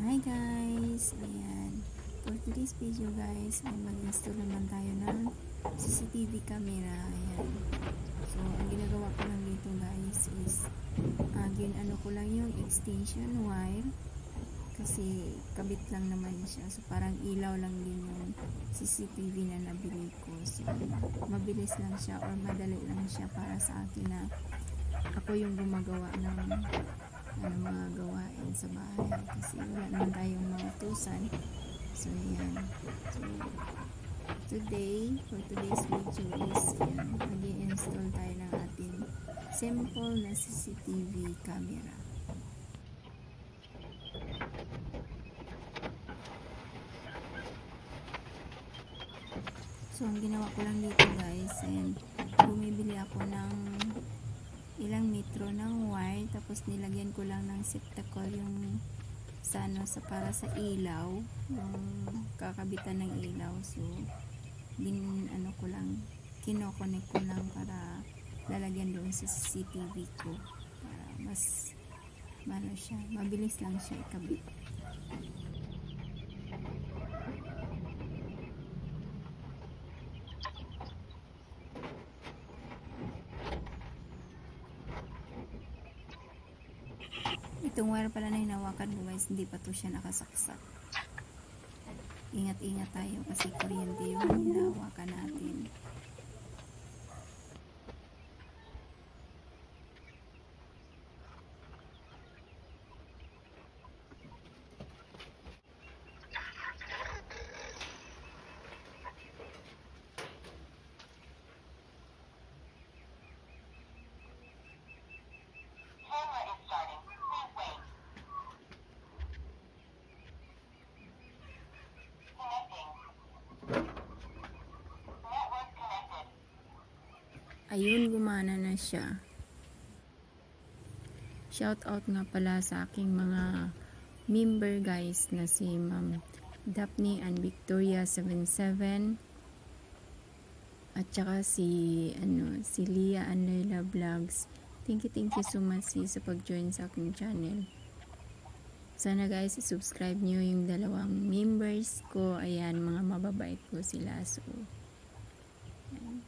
Hi guys! Ayan. For today's video guys, ay mag-install naman tayo ng CCTV camera. Ayan. So, ang ginagawa ko lang dito guys is ano ko lang yung extension wire kasi kabit lang naman siya. So, parang ilaw lang din yung CCTV na nabili ko. So, mabilis lang siya or madali lang siya para sa akin na ako yung gumagawa ng mga gawain sa bahay kasi wala naman tayong mga utusan. So ayan, so for today's video is yan, mag-i-install tayo ng ating simple na CCTV camera. So ang ginawa ko lang dito guys, and bumibili ako ng ilang metro ng wire, tapos nilagyan ko lang ng septacol yung para sa ilaw, yung kakabitan ng ilaw. So kino-connect ko lang para lalagyan doon sa CCTV ko para mas mabilis lang siya ikabit. Itong wire pala na hinawakan ko guys, hindi pa to siya nakasaksak. Ingat-ingat tayo kasi kuryente yung hinawakan natin. Ayun, gumana na siya. Shout out nga pala sa aking mga member guys na si Ma'am Daphne and Victoria 77 at saka si Lia and Layla Vlogs. Thank you so much sa pag-join sa aking channel. Sana guys, subscribe nyo yung dalawang members ko. Ayan, mga mababait ko sila. So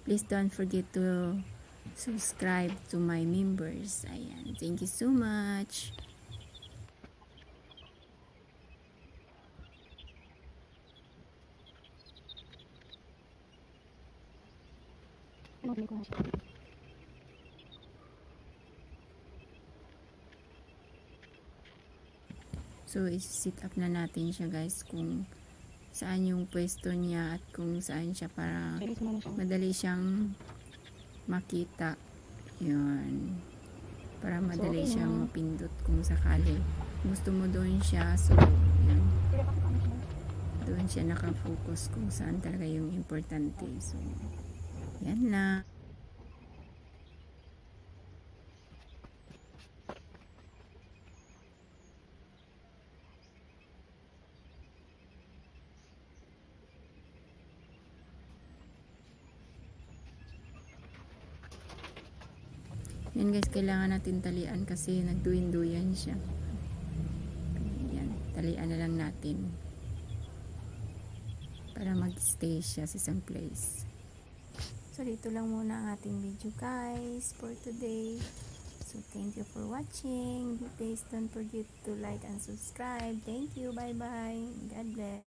please don't forget to subscribe to my members. Ayan. Thank you so much. So, i-sit up na natin siya guys kung saan yung pwesto niya at kung saan siya para madali siyang makita. Yun. Para madali siyang mapindot kung sakali gusto mo doon siya. So, yun. Doon siya nakafocus kung saan talaga yung importante. So, yan na. Yan guys, kailangan natin talian kasi nagduyan-duyan siya. Yan, talian na lang natin para mag-stay siya sa isang place. So dito lang muna ang ating video guys for today. So thank you for watching. Please don't forget to like and subscribe. Thank you. Bye bye. God bless.